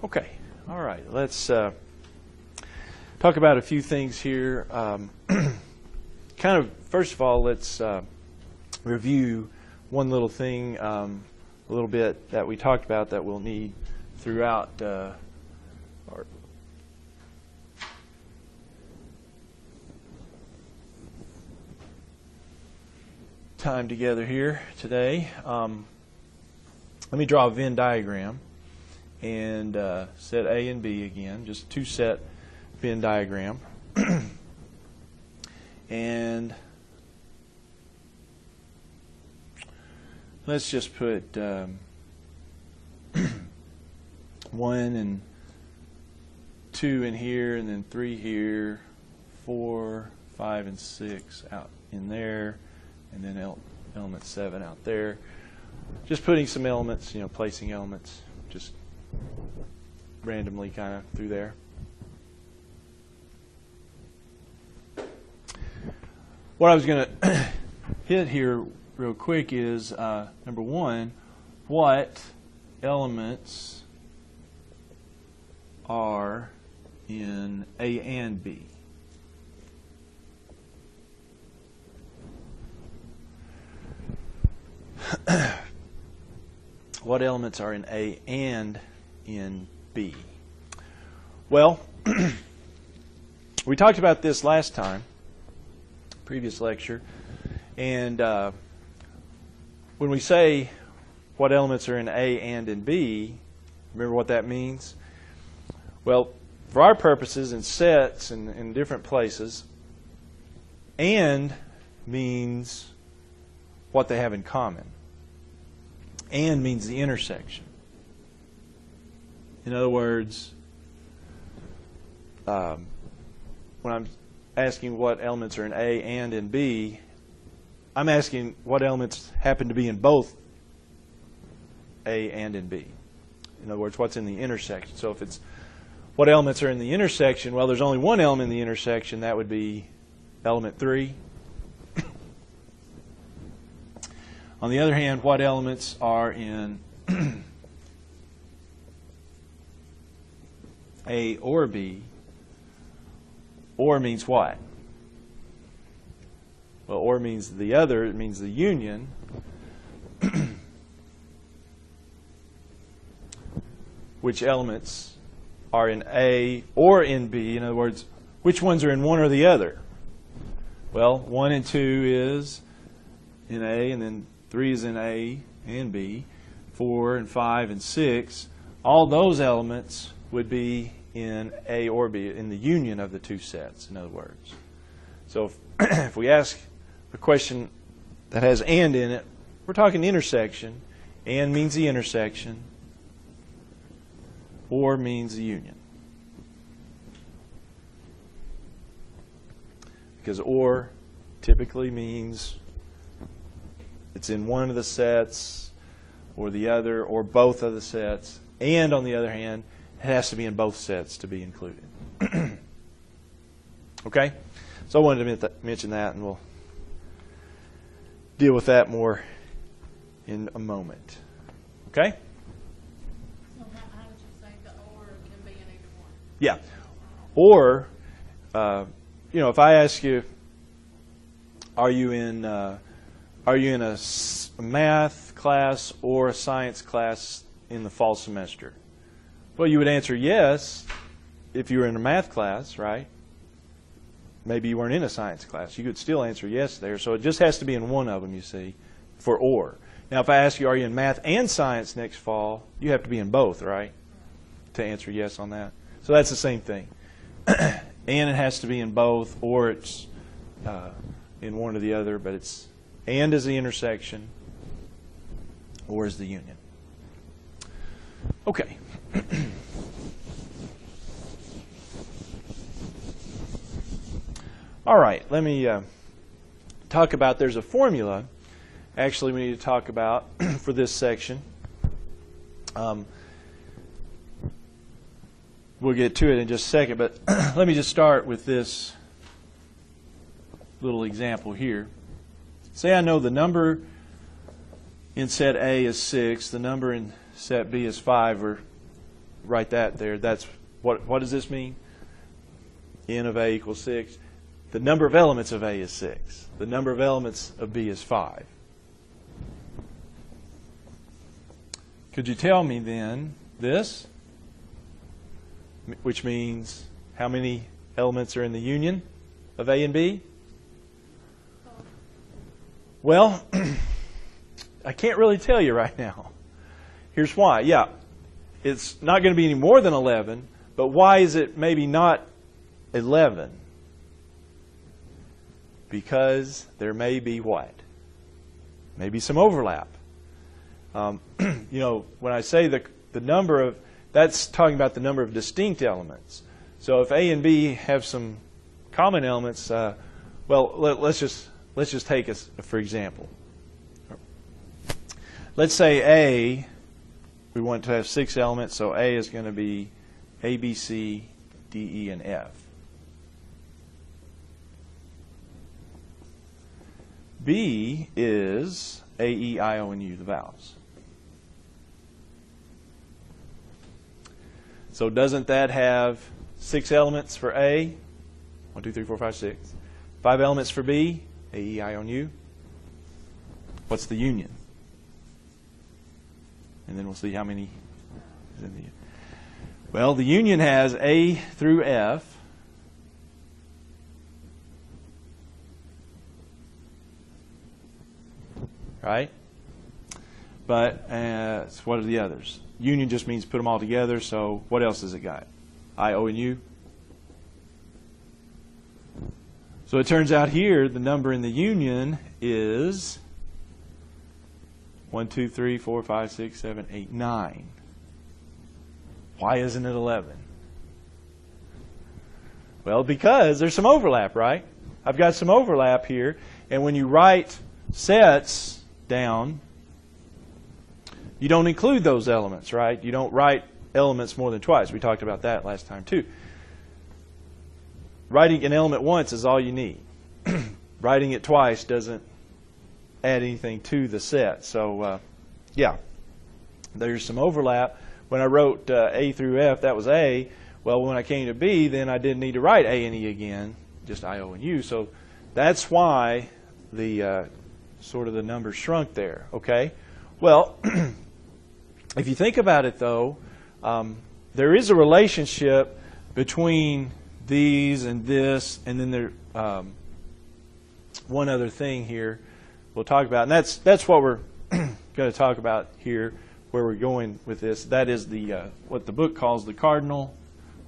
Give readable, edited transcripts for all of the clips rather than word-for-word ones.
Okay, all right. Let's talk about a few things here. First of all, let's review one little thing, a little bit that we talked about that we'll need throughout our time together here today. Let me draw a Venn diagram and set A and B again, just two set Venn diagram. And let's just put 1 and 2 in here, and then 3 here, 4, 5, and 6 out in there, and then element 7 out there. Just putting some elements, placing elements just randomly kind of through there. What I was going to hit here real quick is, number one, what elements are in A and B? What elements are in A and in B? Well, we talked about this last time, previous lecture, and when we say what elements are in A and in B, remember what that means? Well, for our purposes, in sets and in different places, and means what they have in common. And means the intersection. In other words, when I'm asking what elements are in A and in B, I'm asking what elements happen to be in both A and in B. In other words, what's in the intersection. So if it's what elements are in the intersection, well, there's only one element in the intersection. That would be element 3. On the other hand, what elements are in A or B? Or means what? Well, or means the other. It means the union. Which elements are in A or in B? In other words, which ones are in one or the other? Well, 1 and 2 is in A, and then 3 is in A and B. 4 and 5 and 6, all those elements would be in A or B, in the union of the two sets, in other words. So if we ask a question that has and in it, we're talking intersection. And means the intersection. Or means the union. Because or typically means it's in one of the sets or the other or both of the sets. And on the other hand, it has to be in both sets to be included. Okay? So I wanted to mention that, and we'll deal with that more in a moment. Okay? So how would you say the or can be in either one? Yeah. Or, if I ask you, are you in a math class or a science class in the fall semester? Well, you would answer yes if you were in a math class, right? Maybe you weren't in a science class. You could still answer yes there. So it just has to be in one of them, you see, for or. Now, if I ask you, are you in math and science next fall, you have to be in both, right, to answer yes on that. So that's the same thing. And it has to be in both, or it's in one or the other, but it's and is the intersection, or is the union. Okay. All right, let me talk about, there's a formula actually we need to talk about for this section. We'll get to it in just a second, but let me just start with this little example here. Say I know the number in set A is 6, the number in set B is 5, or write that there. That's what does this mean? N of A equals 6. The number of elements of A is 6. The number of elements of B is 5. Could you tell me then this? Which means how many elements are in the union of A and B? Well, I can't really tell you right now. Here's why. Yeah, it's not going to be any more than 11, but why is it maybe not 11? Because there may be what? Maybe some overlap. You know, when I say the number of, that's talking about the number of distinct elements. So if A and B have some common elements, well, let's just take us for example. Let's say A, we want to have 6 elements, so A is going to be A, B, C, D, E, and F. B is A, E, I, O, and U, the vowels. So doesn't that have 6 elements for A? 1, 2, 3, 4, 5, 6. 5 elements for B? A, E, I, O, and U. What's the union? And then we'll see how many is in the union. Well, the union has A through F. Right? But so what are the others? Union just means put them all together, so what else has it got? I, O, and U. So it turns out here the number in the union is 1, 2, 3, 4, 5, 6, 7, 8, 9. Why isn't it 11? Well, because there's some overlap, right? I've got some overlap here, and when you write sets down, you don't include those elements, right? You don't write elements more than twice. We talked about that last time too. Writing an element once is all you need. Writing it twice doesn't add anything to the set. So, yeah, there's some overlap. When I wrote A through F, that was A. Well, when I came to B, then I didn't need to write A and E again, just I, O, and U. So that's why the sort of the number shrunk there. Okay. Well, if you think about it, though, there is a relationship between these and this, and then there one other thing here we'll talk about, and that's what we're going to talk about here, where we're going with this. That is the what the book calls the cardinal,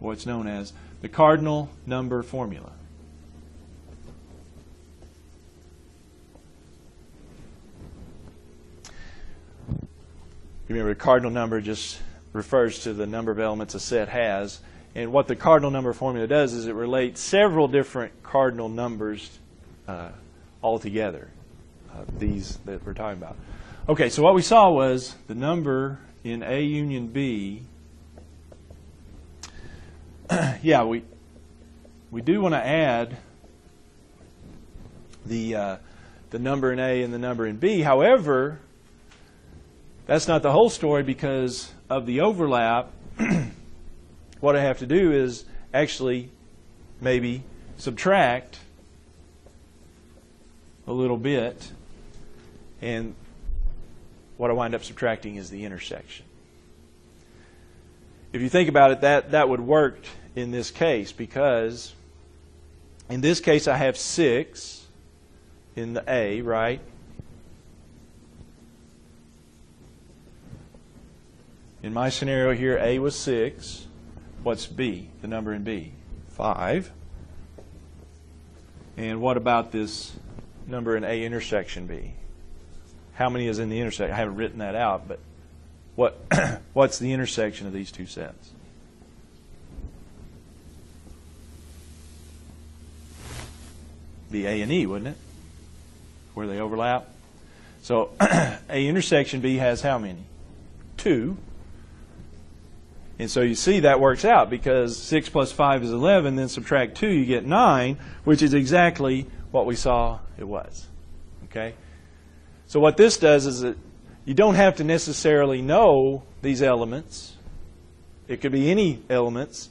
or what's known as the cardinal number formula. You remember, the cardinal number just refers to the number of elements a set has. And what the cardinal number formula does is it relates several different cardinal numbers all together, these that we're talking about. Okay, so what we saw was the number in A union B. Yeah, we do want to add the number in A and the number in B. However, that's not the whole story because of the overlap. What I have to do is actually maybe subtract a little bit, and what I wind up subtracting is the intersection. If you think about it, that would work in this case, because in this case I have 6 in the A, right? In my scenario here, A was 6. What's B, the number in B? 5. And what about this number in A intersection B? How many is in the intersection? I haven't written that out, but what's the intersection of these two sets? Be A and E, wouldn't it? Where they overlap. So A intersection B has how many? 2. And so you see that works out, because 6 plus 5 is 11, then subtract 2, you get 9, which is exactly what we saw it was. Okay? So what this does is that you don't have to necessarily know these elements. It could be any elements.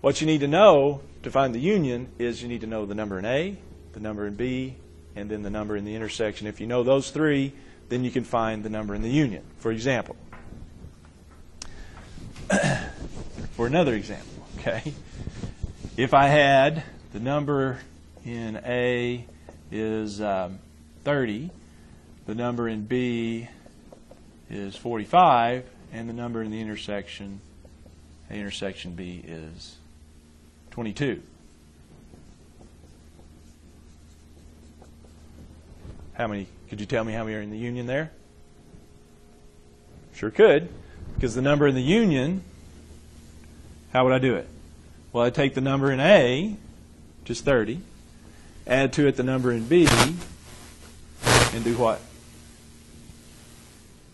What you need to know to find the union is you need to know the number in A, the number in B, and then the number in the intersection. If you know those three, then you can find the number in the union. For example, for another example, okay, if I had the number in A is 30, the number in B is 45, and the number in the intersection, A intersection B, is 22. How many? Could you tell me how many are in the union there? Sure could, because the number in the union, how would I do it? Well, I'd take the number in A, which is 30, add to it the number in B, and do what?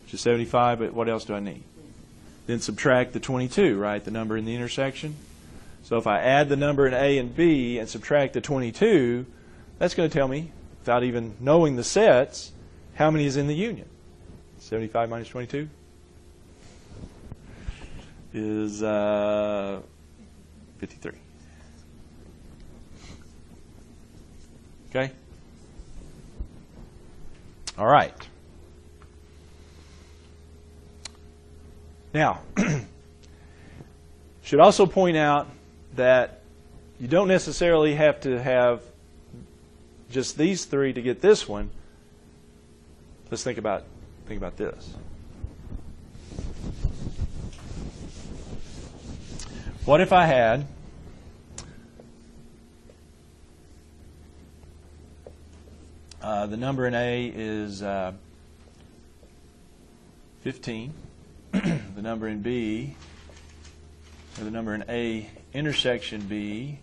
Which is 75, but what else do I need? Then subtract the 22, right? The number in the intersection. So if I add the number in A and B and subtract the 22, that's going to tell me, without even knowing the sets, how many is in the union. 75 minus 22 is 53. Okay? All right. Now, should also point out that you don't necessarily have to have just these three to get this one. Let's think about this. What if I had the number in A is 15. The number in B, or the number in A intersection B,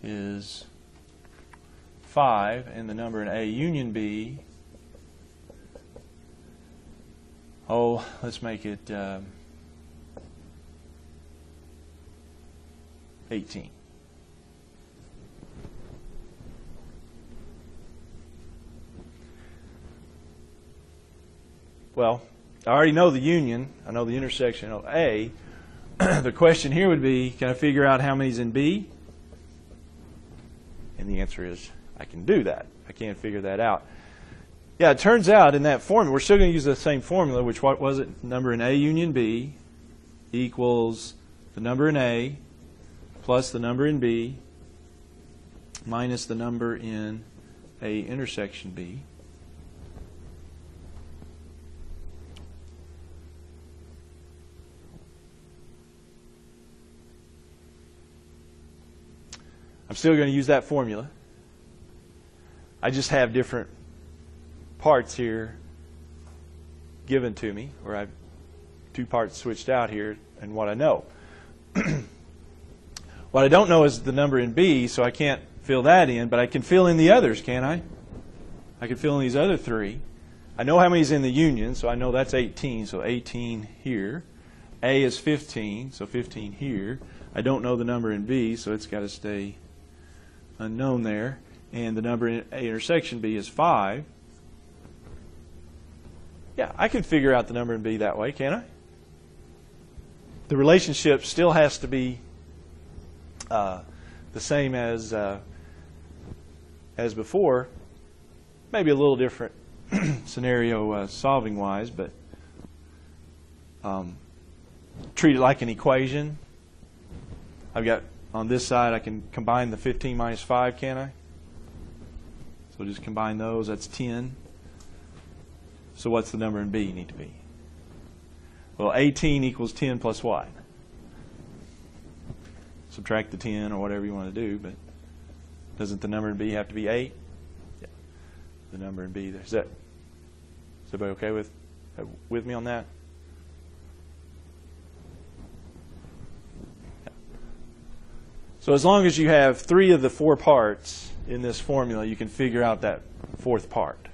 is 5, and the number in A union B, let's make it 18. Well, I already know the union. I know the intersection of A. The question here would be, can I figure out how many's in B? And the answer is, I can do that. I can't figure that out. Yeah, it turns out in that formula, we're still going to use the same formula, which what was it? Number in A union B equals the number in A plus the number in B minus the number in A intersection B. I'm still going to use that formula. I just have different parts here given to me, or I've two parts switched out here, and what I know. What I don't know is the number in B, so I can't fill that in, but I can fill in the others, can't I? I can fill in these other three. I know how many's in the union, so I know that's 18, so 18 here. A is 15, so 15 here. I don't know the number in B, so it's got to stay unknown there. And the number in A intersection B is 5. Yeah, I can figure out the number in B that way, can't I? The relationship still has to be the same as before. Maybe a little different scenario solving-wise, but treat it like an equation. I've got on this side, I can combine the 15 minus 5, can't I? So just combine those. That's 10. So what's the number in B need to be? Well, 18 equals 10 plus what? Subtract the 10 or whatever you want to do, but doesn't the number in B have to be 8? Yeah. The number in B there. Is everybody okay with me on that? Yeah. So as long as you have 3 of the 4 parts in this formula, you can figure out that 4th part.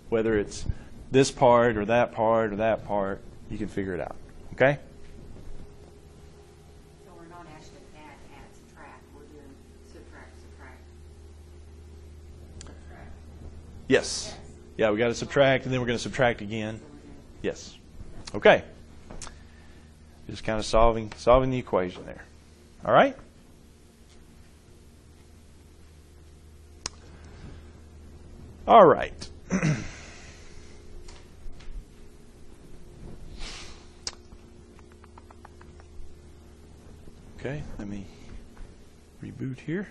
Whether it's this part or that part or that part, you can figure it out. Okay? So we're not actually add, subtract. We're doing subtract. Yes. Yeah, we got to subtract, and then we're going to subtract again. Yes. Okay. Just kind of solving the equation there. All right? All right. Okay, let me reboot here.